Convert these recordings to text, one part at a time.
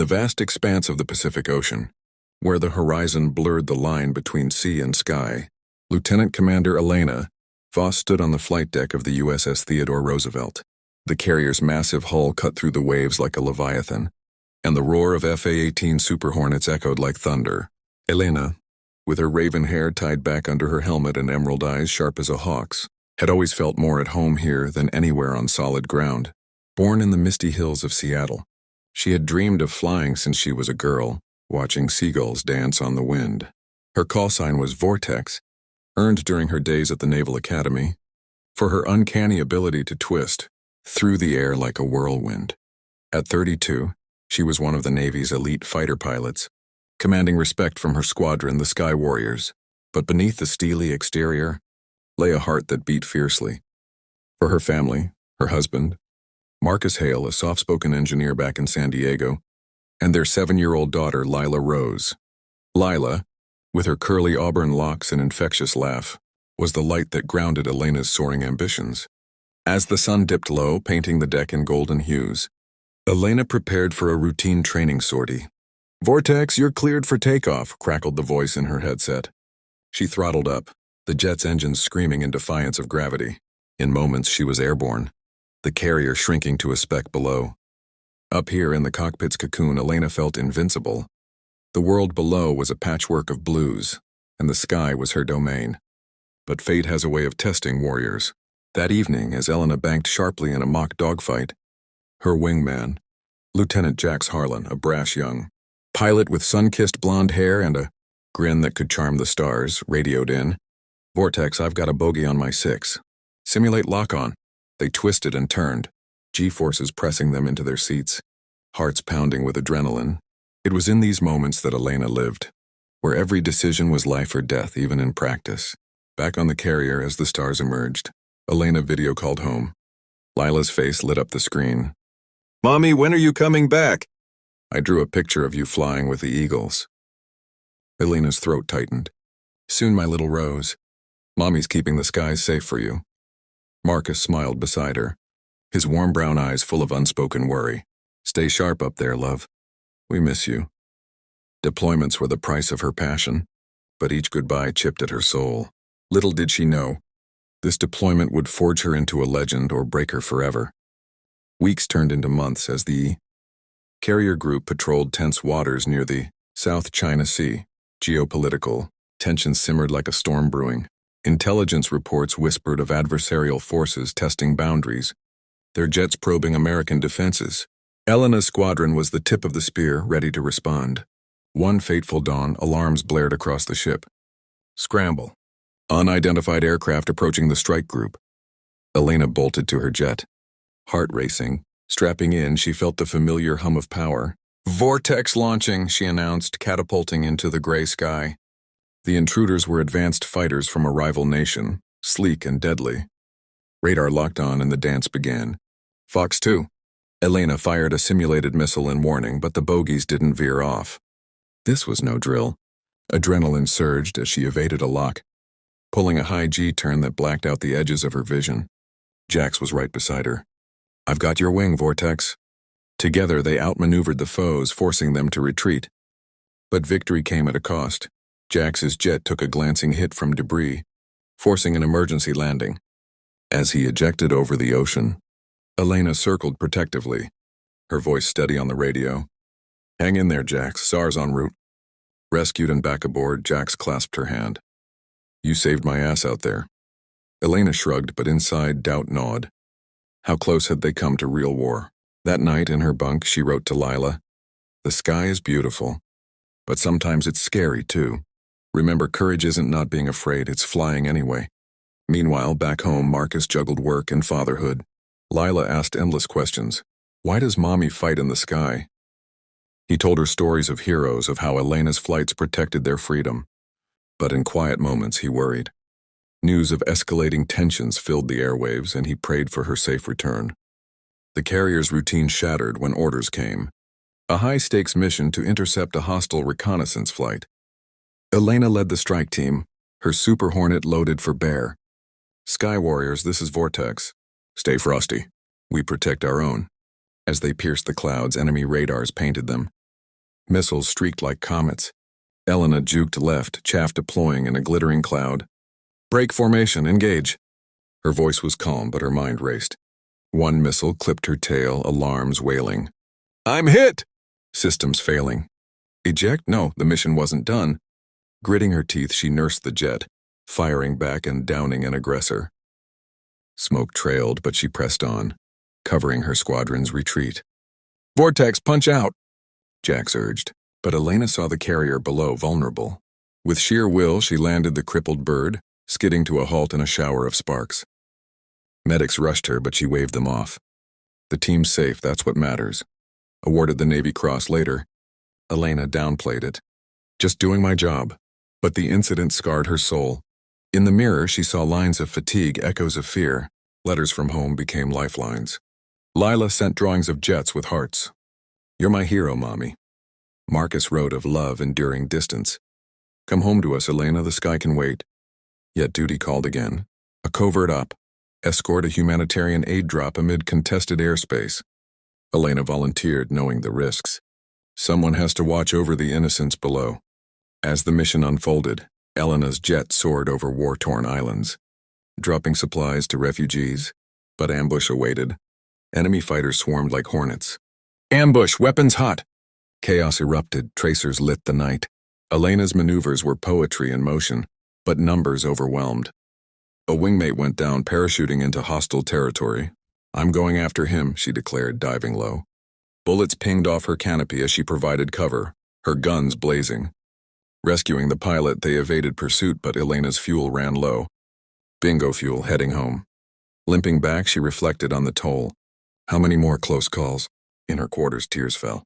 the vast expanse of the Pacific Ocean, where the horizon blurred the line between sea and sky, Lieutenant Commander Elena, Voss stood on the flight deck of the USS Theodore Roosevelt. The carrier's massive hull cut through the waves like a leviathan, and the roar of FA-18 Super Hornets echoed like thunder. Elena, with her raven hair tied back under her helmet and emerald eyes sharp as a hawk's, had always felt more at home here than anywhere on solid ground. Born in the misty hills of Seattle, she had dreamed of flying since she was a girl, watching seagulls dance on the wind. Her call sign was Vortex, earned during her days at the Naval Academy, for her uncanny ability to twist through the air like a whirlwind. At 32, she was one of the Navy's elite fighter pilots, commanding respect from her squadron, the Sky Warriors. But beneath the steely exterior lay a heart that beat fiercely. For her family, her husband, Marcus Hale, a soft-spoken engineer back in San Diego, and their 7-year-old daughter, Lila Rose. Lila, with her curly auburn locks and infectious laugh, was the light that grounded Elena's soaring ambitions. As the sun dipped low, painting the deck in golden hues, Elena prepared for a routine training sortie. "Vortex, you're cleared for takeoff," crackled the voice in her headset. She throttled up, the jet's engines screaming in defiance of gravity. In moments, she was airborne, the carrier shrinking to a speck below. Up here in the cockpit's cocoon, Elena felt invincible. The world below was a patchwork of blues, and the sky was her domain. But fate has a way of testing warriors. That evening, as Elena banked sharply in a Mach dogfight, her wingman, Lieutenant Jax Harlan, a brash young pilot with sun-kissed blonde hair and a grin that could charm the stars, radioed in, "Vortex, I've got a bogey on my 6. Simulate lock-on." They twisted and turned, G-forces pressing them into their seats, hearts pounding with adrenaline. It was in these moments that Elena lived, where every decision was life or death, even in practice. Back on the carrier as the stars emerged, Elena video called home. Lila's face lit up the screen. "Mommy, when are you coming back?" "I drew a picture of you flying with the eagles." Elena's throat tightened. "Soon, my little Rose. Mommy's keeping the skies safe for you." Marcus smiled beside her, his warm brown eyes full of unspoken worry. "Stay sharp up there, love. We miss you." Deployments were the price of her passion, but each goodbye chipped at her soul. Little did she know, this deployment would forge her into a legend or break her forever. Weeks turned into months as the carrier group patrolled tense waters near the South China Sea. Geopolitical tensions simmered like a storm brewing. Intelligence reports whispered of adversarial forces testing boundaries, their jets probing American defenses. Elena's squadron was the tip of the spear, ready to respond. One fateful dawn, alarms blared across the ship. "Scramble. Unidentified aircraft approaching the strike group." Elena bolted to her jet. Heart racing, strapping in, she felt the familiar hum of power. "Vortex launching," she announced, catapulting into the gray sky. The intruders were advanced fighters from a rival nation, sleek and deadly. Radar locked on and the dance began. "Fox 2. Elena fired a simulated missile in warning, but the bogies didn't veer off. This was no drill. Adrenaline surged as she evaded a lock, pulling a high G-turn that blacked out the edges of her vision. Jax was right beside her. "I've got your wing, Vortex." Together they outmaneuvered the foes, forcing them to retreat. But victory came at a cost. Jax's jet took a glancing hit from debris, forcing an emergency landing. As he ejected over the ocean, Elena circled protectively, her voice steady on the radio. "Hang in there, Jax. SAR's en route." Rescued and back aboard, Jax clasped her hand. "You saved my ass out there." Elena shrugged, but inside doubt gnawed. How close had they come to real war? That night in her bunk, she wrote to Lila, "The sky is beautiful, but sometimes it's scary too. Remember, courage isn't not being afraid, it's flying anyway." Meanwhile, back home, Marcus juggled work and fatherhood. Lila asked endless questions. Why does Mommy fight in the sky? He told her stories of heroes, of how Elena's flights protected their freedom. But in quiet moments, he worried. News of escalating tensions filled the airwaves, and he prayed for her safe return. The carrier's routine shattered when orders came. A high-stakes mission to intercept a hostile reconnaissance flight. Elena led the strike team, her Super Hornet loaded for bear. "Sky Warriors, this is Vortex. Stay frosty. We protect our own." As they pierced the clouds, enemy radars painted them. Missiles streaked like comets. Elena juked left, chaff deploying in a glittering cloud. "Break formation, engage." Her voice was calm, but her mind raced. One missile clipped her tail, alarms wailing. "I'm hit!" Systems failing. Eject? No, the mission wasn't done. Gritting her teeth, she nursed the jet, firing back and downing an aggressor. Smoke trailed, but she pressed on, covering her squadron's retreat. "Vortex, punch out!" Jax urged, but Elena saw the carrier below vulnerable. With sheer will, she landed the crippled bird, skidding to a halt in a shower of sparks. Medics rushed her, but she waved them off. The team's safe, that's what matters. Awarded the Navy Cross later, Elena downplayed it. "Just doing my job." But the incident scarred her soul. In the mirror, she saw lines of fatigue, echoes of fear. Letters from home became lifelines. Lila sent drawings of jets with hearts. "You're my hero, Mommy." Marcus wrote of love enduring distance. "Come home to us, Elena, the sky can wait." Yet duty called again. A covert op. Escort a humanitarian aid drop amid contested airspace. Elena volunteered, knowing the risks. Someone has to watch over the innocents below. As the mission unfolded, Elena's jet soared over war-torn islands, dropping supplies to refugees, but ambush awaited. Enemy fighters swarmed like hornets. "Ambush! Weapons hot!" Chaos erupted, tracers lit the night. Elena's maneuvers were poetry in motion, but numbers overwhelmed. A wingmate went down, parachuting into hostile territory. "I'm going after him," she declared, diving low. Bullets pinged off her canopy as she provided cover, her guns blazing. Rescuing the pilot, they evaded pursuit, but Elena's fuel ran low. Bingo fuel heading home. Limping back, she reflected on the toll. How many more close calls? In her quarters, tears fell.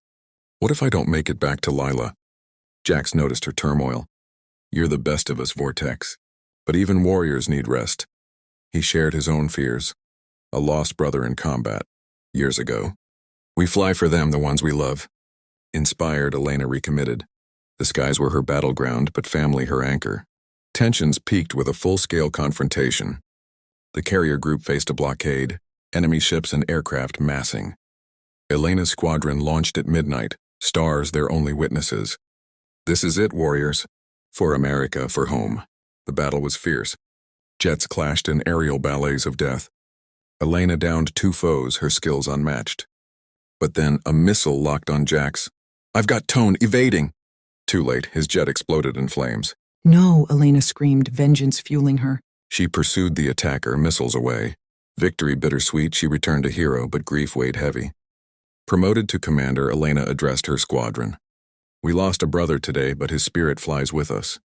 What if I don't make it back to Lila? Jax noticed her turmoil. "You're the best of us, Vortex. But even warriors need rest." He shared his own fears. A lost brother in combat, years ago. "We fly for them, the ones we love." Inspired, Elena recommitted. The skies were her battleground, but family her anchor. Tensions peaked with a full-scale confrontation. The carrier group faced a blockade, enemy ships and aircraft massing. Elena's squadron launched at midnight, stars their only witnesses. This is it, warriors. For America, for home. The battle was fierce. Jets clashed in aerial ballets of death. Elena downed 2 foes, her skills unmatched. But then a missile locked on Jax. "I've got Tone, evading!" Too late, his jet exploded in flames. "No," Elena screamed, vengeance fueling her. She pursued the attacker, missiles away. Victory bittersweet, she returned a hero, but grief weighed heavy. Promoted to commander, Elena addressed her squadron. "We lost a brother today, but his spirit flies with us.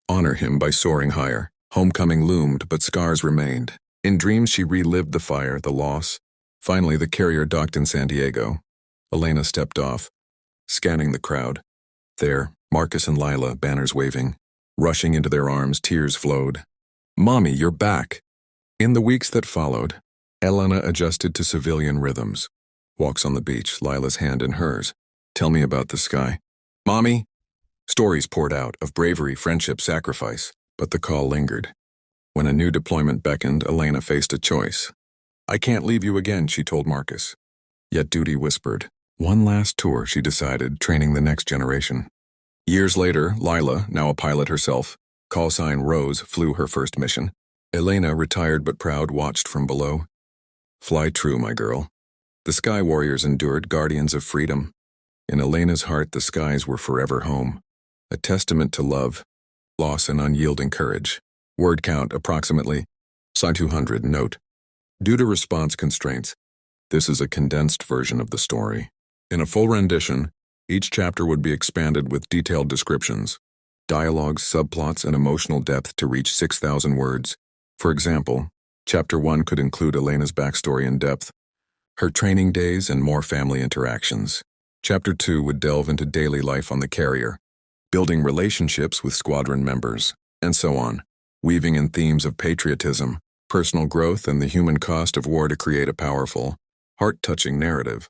Honor him by soaring higher." Homecoming loomed, but scars remained. In dreams, she relived the fire, the loss. Finally, the carrier docked in San Diego. Elena stepped off, scanning the crowd. There, Marcus and Lila, banners waving. Rushing into their arms, tears flowed. "Mommy, you're back." In the weeks that followed, Elena adjusted to civilian rhythms. Walks on the beach, Lila's hand in hers. "Tell me about the sky." "Mommy?" Stories poured out of bravery, friendship, sacrifice, but the call lingered. When a new deployment beckoned, Elena faced a choice. "I can't leave you again," she told Marcus. Yet duty whispered. One last tour, she decided, training the next generation. Years later, Lila, now a pilot herself, call sign Rose, flew her first mission. Elena, retired but proud, watched from below. "Fly true, my girl." The Sky Warriors endured, guardians of freedom. In Elena's heart, the skies were forever home. A testament to love, loss, and unyielding courage. Word count approximately. Side 200, note. Due to response constraints, this is a condensed version of the story. In a full rendition, each chapter would be expanded with detailed descriptions, dialogues, subplots, and emotional depth to reach 6,000 words. For example, Chapter 1 could include Elena's backstory in depth, her training days, and more family interactions. Chapter 2 would delve into daily life on the carrier, building relationships with squadron members, and so on, weaving in themes of patriotism, personal growth, and the human cost of war to create a powerful, heart-touching narrative.